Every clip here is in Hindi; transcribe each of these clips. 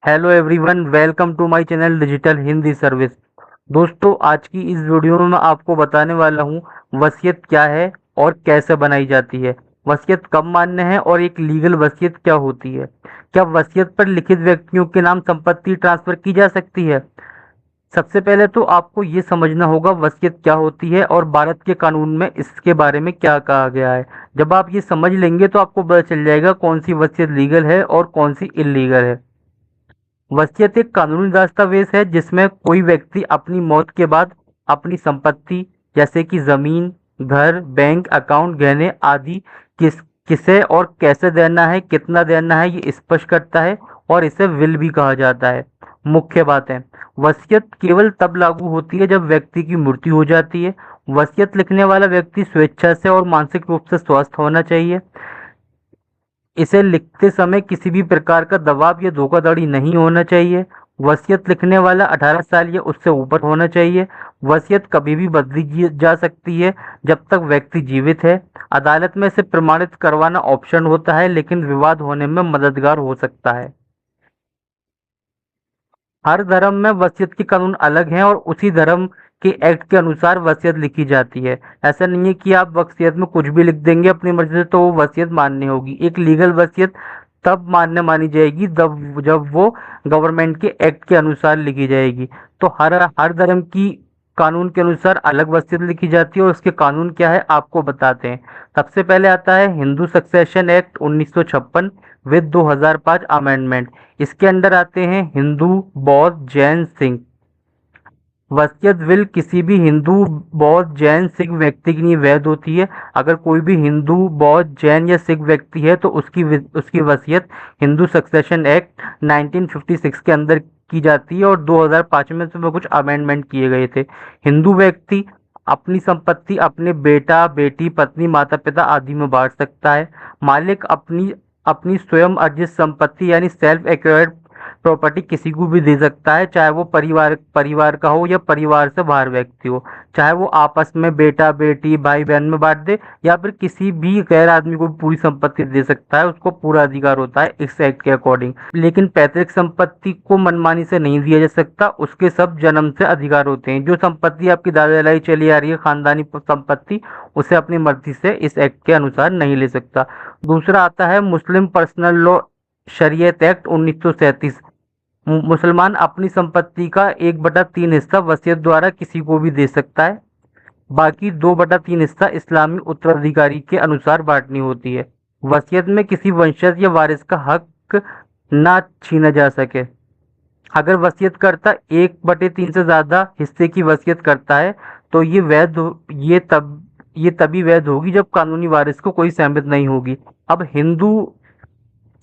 Hello everyone, welcome to my channel digital Hindi service. दोस्तों, आज की इस वीडियो में मैं आपको बताने वाला हूँ वसीयत क्या है और कैसे बनाई जाती है। वसीयत कब मान्य है और एक लीगल वसीयत क्या होती है। क्या वसीयत पर लिखित व्यक्तियों के नाम संपत्ति ट्रांसफर की जा सकती है। सबसे पहले तो आपको ये समझना होगा वसीयत क्या होती है और भारत के कानून में इसके बारे में क्या कहा गया है। जब आप ये समझ लेंगे तो आपको पता चल जाएगा कौन सी वसीयत लीगल है और कौन सी इलीगल है। वसीयत एक कानूनी दस्तावेज है जिसमें कोई व्यक्ति अपनी मौत के बाद अपनी संपत्ति जैसे कि जमीन, घर, बैंक अकाउंट, गहने आदि किसे और कैसे देना है, कितना देना है, ये स्पष्ट करता है और इसे विल भी कहा जाता है। मुख्य बातें। वसीयत केवल तब लागू होती है जब व्यक्ति की मृत्यु हो जाती है। वसीयत लिखने वाला व्यक्ति स्वेच्छा से और मानसिक रूप से स्वस्थ होना चाहिए। इसे लिखते समय किसी भी प्रकार का दबाव या धोखाधड़ी नहीं होना चाहिए। वसीयत लिखने वाला 18 साल या उससे ऊपर होना चाहिए। वसीयत कभी भी बदली जा सकती है जब तक व्यक्ति जीवित है। अदालत में इसे प्रमाणित करवाना ऑप्शन होता है, लेकिन विवाद होने में मददगार हो सकता है। हर धर्म में वसीयत के कानून अलग हैं और उसी धर्म के एक्ट के अनुसार वसीयत लिखी जाती है। ऐसा नहीं है कि आप वसीयत में कुछ भी लिख देंगे अपनी मर्जी से तो वो वसीयत मान्य होगी। एक लीगल वसीयत तब मान्य मानी जाएगी जब वो गवर्नमेंट के एक्ट के अनुसार लिखी जाएगी। तो हर हर धर्म की कानून के अनुसार अलग वसीयत लिखी जाती है और उसके कानून क्या है आपको बताते हैं। सबसे पहले आता है Hindu succession act 1956 with 2005 amendment. इसके अंडर आते हैं हिंदू, बौद्ध, जैन, सिख। वसीयत विल किसी भी हिंदू, बौद्ध, जैन, सिख व्यक्ति के लिए वैध होती है। अगर कोई भी हिंदू, बौद्ध, जैन या सिख व्यक्ति है तो उसकी वसीयत हिंदू सक्सेशन एक्ट 1956 के अंदर की जाती है और 2005 में उसमें कुछ अमेंडमेंट किए गए थे। हिंदू व्यक्ति अपनी संपत्ति अपने बेटा, बेटी, पत्नी, माता पिता आदि में बांट सकता है। मालिक अपनी अपनी स्वयं अर्जित संपत्ति यानी सेल्फ एक्वायर्ड प्रॉपर्टी किसी को भी दे सकता है, चाहे वो परिवार परिवार का हो या परिवार से बाहर व्यक्ति हो। चाहे वो आपस में बेटा बेटी भाई बहन में बांट दे या फिर किसी भी गैर आदमी को पूरी संपत्ति दे सकता है, उसको पूरा अधिकार होता है इस एक्ट के अकॉर्डिंग। लेकिन पैतृक संपत्ति को मनमानी से नहीं दिया जा सकता, उसके सब जन्म से अधिकार होते हैं। जो संपत्ति आपकी दादा दादी चली आ रही है खानदानी संपत्ति, उसे अपनी मर्जी से इस एक्ट के अनुसार नहीं ले सकता। दूसरा आता है मुस्लिम पर्सनल लॉ शरीयत एक्ट 1937। मुसलमान अपनी संपत्ति का 1/3 हिस्सा वसीयत द्वारा किसी को भी दे सकता है। बाकी 2/3 हिस्सा इस्लामी उत्तराधिकारी के अनुसार बांटनी होती है। वसीयत में किसी वंशज या वारिस का हक ना छीना जा सके। अगर वसीयतकर्ता 1/3 से ज्यादा हिस्से की वसीयत करता है तो ये तभी वैध होगी जब कानूनी वारिस को कोई सहमत नहीं होगी। अब हिंदू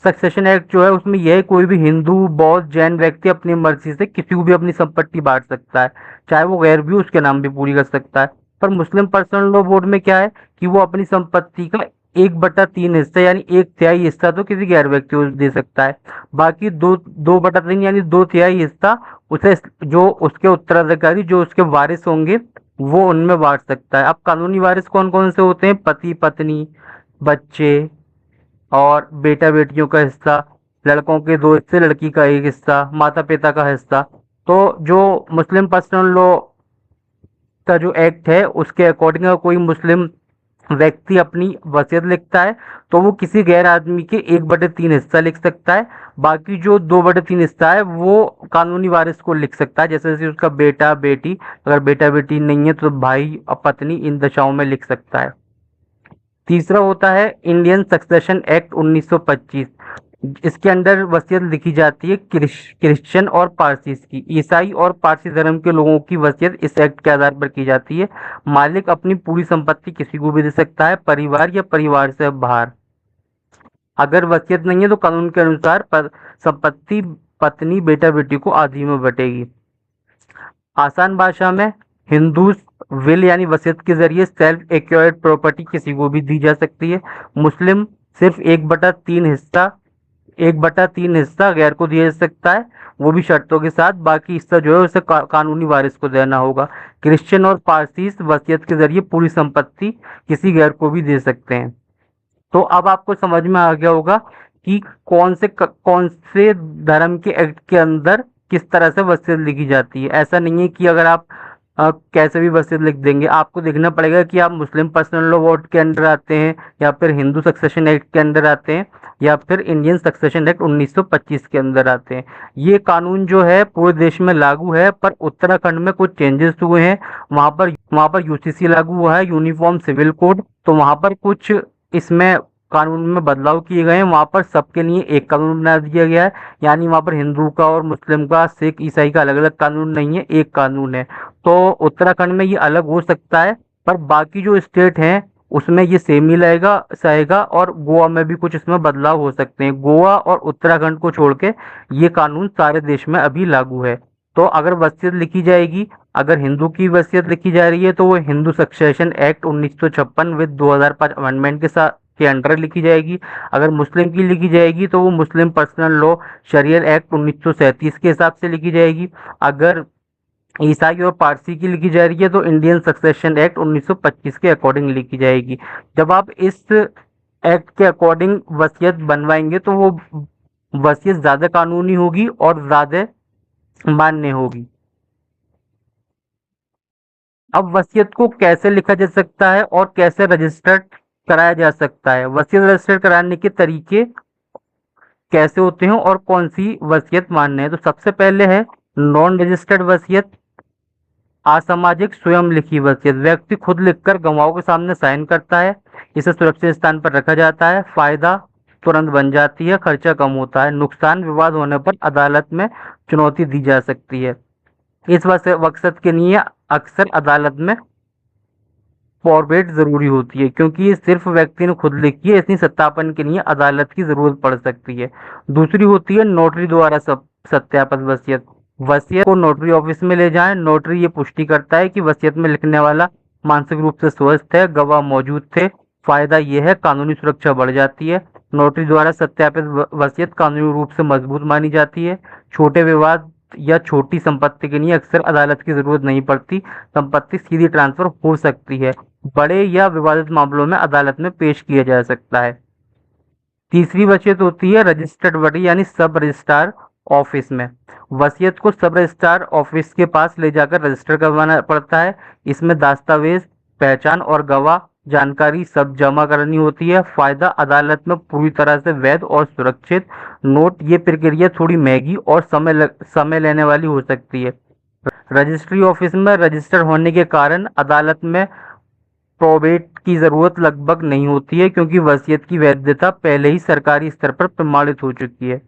सक्सेशन एक्ट जो है उसमें यह कोई भी हिंदू, बौद्ध, जैन व्यक्ति अपनी मर्जी से किसी को भी अपनी संपत्ति बांट सकता है, चाहे वो गैर भी उसके नाम भी पूरी कर सकता है। पर मुस्लिम पर्सनल लॉ बोर्ड में क्या है कि वो अपनी संपत्ति का 1/3 हिस्सा यानी 1/3 हिस्सा तो किसी गैर व्यक्ति को दे सकता है। बाकी 2/3 यानी 2/3 हिस्सा उसे जो उसके उत्तराधिकारी जो उसके वारिस होंगे वो उनमें बांट सकता है। अब कानूनी वारिस कौन कौन से होते हैं? पति पत्नी, बच्चे और बेटा बेटियों का हिस्सा, लड़कों के 2 हिस्से, लड़की का 1 हिस्सा, माता पिता का हिस्सा। तो जो मुस्लिम पर्सनल लॉ का जो एक्ट है उसके अकॉर्डिंग अगर कोई मुस्लिम व्यक्ति अपनी वसीयत लिखता है तो वो किसी गैर आदमी के 1/3 हिस्सा लिख सकता है। बाकी जो 2/3 हिस्सा है वो कानूनी वारिस को लिख सकता है, जैसे जैसे उसका बेटा बेटी, अगर बेटा बेटी नहीं है तो भाई और पत्नी इन दशाओं में लिख सकता है। तीसरा होता है इंडियन सक्सेशन एक्ट 1925। इसके अंडर वसीयत लिखी जाती है क्रिश्चियन और पारसी की। ईसाई और पारसी धर्म के लोगों की वसीयत इस एक्ट के आधार पर की जाती है। मालिक अपनी पूरी संपत्ति किसी को भी दे सकता है, परिवार या परिवार से बाहर। अगर वसीयत नहीं है तो कानून के अनुसार संपत्ति पत्नी बेटा बेटी को आधी में बटेगी। आसान भाषा में हिंदू विल यानी वसीयत के जरिए सेल्फ एक्वायर्ड प्रॉपर्टी किसी को भी दी जा सकती है। मुस्लिम सिर्फ 1/3 हिस्सा गैर को दिया जा सकता है, वो भी शर्तों के साथ। बाकी हिस्सा जो है उसे कानूनी वारिस को देना होगा। क्रिश्चियन और पारसी वसीयत के जरिए पूरी संपत्ति किसी गैर को भी दे सकते हैं। तो अब आपको समझ में आ गया होगा कि कौन से धर्म के एक्ट के अंदर किस तरह से वसीयत लिखी जाती है। ऐसा नहीं है कि अगर आप कैसे भी वसीयत लिख देंगे, आपको देखना पड़ेगा कि आप मुस्लिम पर्सनल लॉ एक्ट के अंडर आते हैं, या फिर हिंदू सक्सेशन एक्ट के अंदर आते हैं, या फिर इंडियन सक्सेशन एक्ट 1925 के अंदर आते हैं। ये कानून जो है पूरे देश में लागू है, पर उत्तराखंड में कुछ चेंजेस हुए हैं। वहां पर यूसीसी लागू हुआ है, यूनिफॉर्म सिविल कोड, तो वहां पर कुछ इसमें कानून में बदलाव किए गए हैं। वहां पर सबके लिए एक कानून बना दिया गया है, यानी वहां पर हिंदू का और मुस्लिम का, सिख ईसाई का अलग अलग कानून नहीं है, एक कानून है। तो उत्तराखंड में ये अलग हो सकता है, पर बाकी जो स्टेट हैं उसमें ये सेम ही रहेगा सहेगा, और गोवा में भी कुछ इसमें बदलाव हो सकते हैं। गोवा और उत्तराखंड को छोड़ के ये कानून सारे देश में अभी लागू है। तो अगर वसीयत लिखी जाएगी, अगर हिंदू की वसीयत लिखी जा रही है, तो वो Hindu succession act 1956 with 2005 amendment के साथ के अंडर लिखी जाएगी। अगर मुस्लिम की लिखी जाएगी तो वो मुस्लिम पर्सनल लॉ शरियत एक्ट 1937 के हिसाब से लिखी जाएगी। अगर ईसाई और पारसी की लिखी जा रही है तो इंडियन सक्सेशन एक्ट 1925 के अकॉर्डिंग लिखी जाएगी। जब आप इस एक्ट के अकॉर्डिंग वसीयत बनवाएंगे तो वो वसीयत ज्यादा कानूनी होगी और ज्यादा मान्य होगी। अब वसीयत को कैसे लिखा जा सकता है और कैसे रजिस्टर्ड कराया जा सकता है, वसीयत रजिस्टर कराने के तरीके कैसे होते हैं और कौन सी वसीयत मान्य है। तो सबसे पहले है नॉन रजिस्टर्ड वसीयत, असामाजिक स्वयं लिखी वसीयत। व्यक्ति खुद लिखकर गवाहों के सामने साइन करता है, इसे सुरक्षित स्थान पर रखा जाता है, फायदा तुरंत बन जाती है, खर्चा कम होता है, नुकसान विवाद होने पर अदालत में चुनौती दी जा सकती है। इस मकसद के लिए अक्सर अदालत में फॉरवर्ड जरूरी होती है, क्योंकि ये सिर्फ व्यक्ति ने खुद लिखी है, इसलिए सत्यापन के लिए अदालत की जरूरत पड़ सकती है। दूसरी होती है नोटरी द्वारा सत्यापित वसीयत। वसीयत को नोटरी ऑफिस में ले जाएं, नोटरी ये पुष्टि करता है कि वसीयत में लिखने वाला मानसिक रूप से स्वस्थ है, गवाह मौजूद थे। फायदा यह है कानूनी सुरक्षा बढ़ जाती है। नोटरी द्वारा सत्यापित वसीयत कानूनी रूप से मजबूत मानी जाती है। छोटे विवाद या छोटी संपत्ति के लिए अक्सर अदालत की जरूरत नहीं पड़ती, संपत्ति सीधी ट्रांसफर हो सकती है। बड़े या विवादित मामलों में अदालत में पेश किया जा सकता है। तीसरी वसीयत होती है रजिस्टर्ड वडी यानी सब रजिस्ट्रार ऑफिस में। वसीयत को सब रजिस्ट्रार ऑफिस के पास ले जाकर रजिस्टर करवाना पड़ता है। इसमें दस्तावेज, पहचान और गवाह जानकारी सब जमा करनी होती है। फायदा अदालत में पूरी तरह से वैध और सुरक्षित। नोट ये प्रक्रिया थोड़ी महंगी और समय लेने वाली हो सकती है। रजिस्ट्री ऑफिस में रजिस्टर होने के कारण अदालत में प्रोबेट की जरूरत लगभग नहीं होती है, क्योंकि वसीयत की वैधता पहले ही सरकारी स्तर पर प्रमाणित हो चुकी है।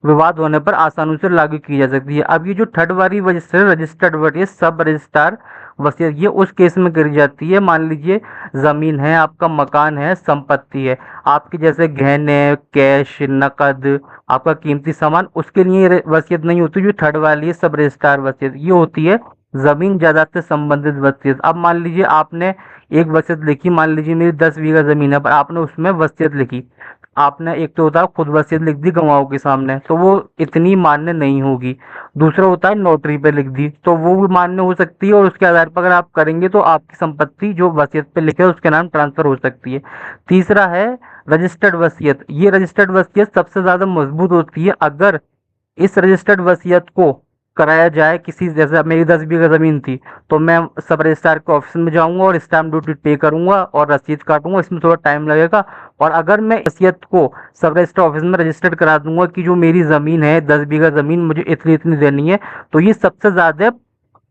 विवाद होने पर आसानी से लागू की जा सकती है। अब ये जो थर्ड वाली वसीयत रजिस्टर्ड वसीयत सब रजिस्ट्रार वसीयत, ये उस केस में करी जाती है, मान लीजिए जमीन है, आपका मकान है, संपत्ति है, आपके जैसे गहने, कैश, नकद, आपका कीमती सामान, उसके लिए वसीयत नहीं होती। जो थर्ड वाली है सब रजिस्ट्रार वसीयत, ये होती है जमीन जायदाद से संबंधित वसीयत। अब मान लीजिए आपने एक वसीयत लिखी, मान लीजिए मेरी 10 बीघा जमीन है, पर आपने उसमें वसीयत लिखी। आपने एक तो होता है खुद वसीयत लिख दी गवाहों के सामने, तो वो इतनी मान्य नहीं होगी। दूसरा होता है नोटरी पे लिख दी, तो वो भी मान्य हो सकती है, और उसके आधार पर अगर आप करेंगे तो आपकी संपत्ति जो वसीयत पे लिखे है उसके नाम ट्रांसफर हो सकती है। तीसरा है रजिस्टर्ड वसीयत। ये रजिस्टर्ड वसीयत सबसे ज्यादा मजबूत होती है। अगर इस रजिस्टर्ड वसीयत को कराया जाए किसी, जैसे मेरी 10 बीघा जमीन थी, तो मैं सब रजिस्ट्रार के ऑफिस में जाऊंगा और स्टाम्प ड्यूटी पे करूंगा और रसीद काटूंगा, इसमें थोड़ा टाइम लगेगा। और अगर मैं वसीयत को सब रजिस्ट्रार ऑफिस में रजिस्टर्ड करा दूंगा कि जो मेरी जमीन है 10 बीघा जमीन मुझे इतनी इतनी देनी है, तो ये सबसे ज्यादा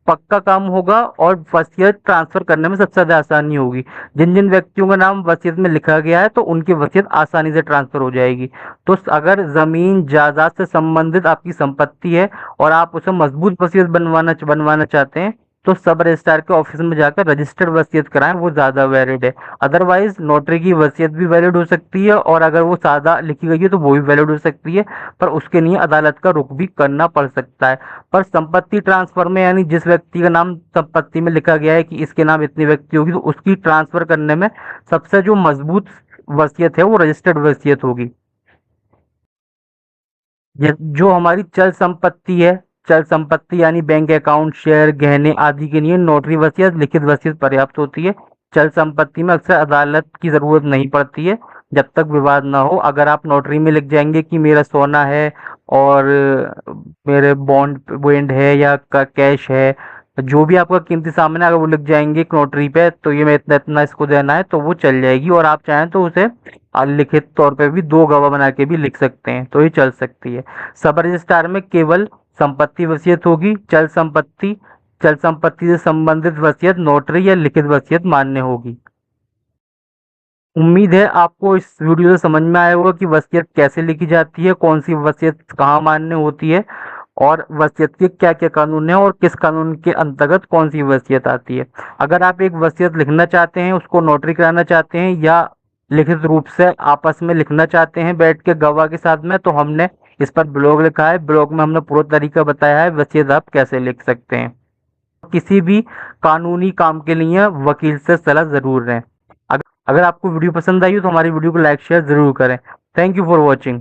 पक्का काम होगा और वसीयत ट्रांसफर करने में सबसे ज्यादा आसानी होगी। जिन जिन व्यक्तियों का नाम वसीयत में लिखा गया है तो उनकी वसीयत आसानी से ट्रांसफर हो जाएगी। तो अगर जमीन जायदाद से संबंधित आपकी संपत्ति है और आप उसे मजबूत वसीयत बनवाना चाहते हैं, तो सब रजिस्ट्रार के ऑफिस में जाकर रजिस्टर्ड वसीयत कराएं, वो ज्यादा वैलिड है। अदरवाइज नोटरी की वसीयत भी वैलिड हो सकती है, और अगर वो सादा लिखी गई है तो वो भी वैलिड हो सकती है, पर उसके लिए अदालत का रुख भी करना पड़ सकता है। पर संपत्ति ट्रांसफर में, यानी जिस व्यक्ति का नाम संपत्ति में लिखा गया है कि इसके नाम इतनी व्यक्ति होगी, तो उसकी ट्रांसफर करने में सबसे जो मजबूत वसीयत है वो रजिस्टर्ड वसीयत होगी। जो हमारी चल संपत्ति है, चल संपत्ति यानी बैंक अकाउंट, शेयर, गहने आदि के लिए नोटरी वसीयत, लिखित वसीयत पर्याप्त होती है। चल संपत्ति में अक्सर अदालत की जरूरत नहीं पड़ती है। जब तक विवाद ना हो। अगर आप नोटरी में लिख जाएंगे कि मेरा सोना है और मेरे बॉन्ड बॉन्ड है या कैश है, जो भी आपका कीमती सामान है, अगर वो लिख जाएंगे एक नोटरी पे तो ये मैं इतना इतना इसको देना है, तो वो चल जाएगी। और आप चाहें तो उसे लिखित तौर पे भी दो गवाह बना के भी लिख सकते हैं, तो ये चल सकती है। सब रजिस्ट्रार में केवल संपत्ति वसीयत होगी। चल संपत्ति से संबंधित वसीयत नोटरी या लिखित वसीयत मान्य होगी। उम्मीद है आपको इस वीडियो से समझ में आया होगा कि वसीयत कैसे लिखी जाती है, कौन सी वसीयत कहाँ मान्य होती है, और वसीयत के क्या क्या कानून है और किस कानून के अंतर्गत कौन सी वसीयत आती है। अगर आप एक वसीयत लिखना चाहते हैं, उसको नोटरी कराना चाहते हैं, या लिखित रूप से आपस में लिखना चाहते हैं बैठ के गवाह के साथ में, तो हमने इस पर ब्लॉग लिखा है। ब्लॉग में हमने पूरा तरीका बताया है वसीयत आप कैसे लिख सकते हैं। किसी भी कानूनी काम के लिए वकील से सलाह जरूर लें। अगर आपको वीडियो पसंद आई हो तो हमारी वीडियो को लाइक शेयर जरूर करें। Thank you for watching.